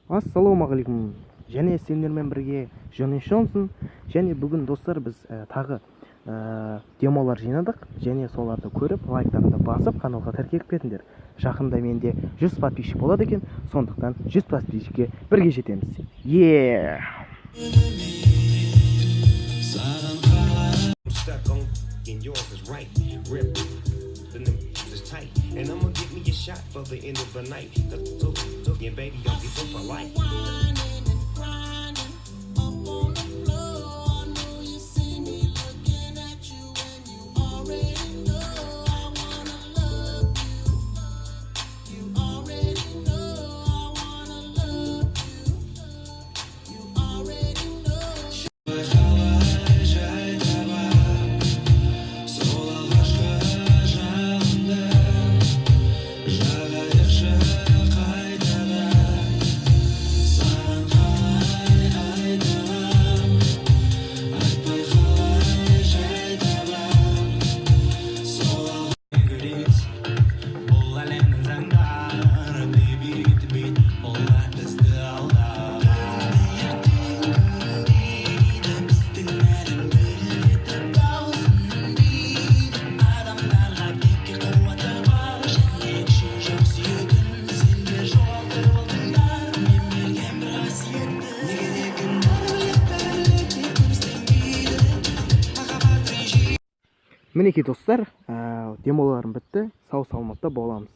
Ассалаумағалейкум. Және сендермен бірге Жонсын. Және бүгін достар біз тағы демолар жинадық. Және соларды көріп, лайктарына басып, каналға тіркеліп кетіңдер. Жақында менде 100 подписчик болады екен. Сондықтан 100 подписчикке бірге жетеміз. And I'm gonna get me a shot for the end of the night. And baby, don't give up for life. Мінекей достар, демоларым бітті. Сау саламатта боламыз.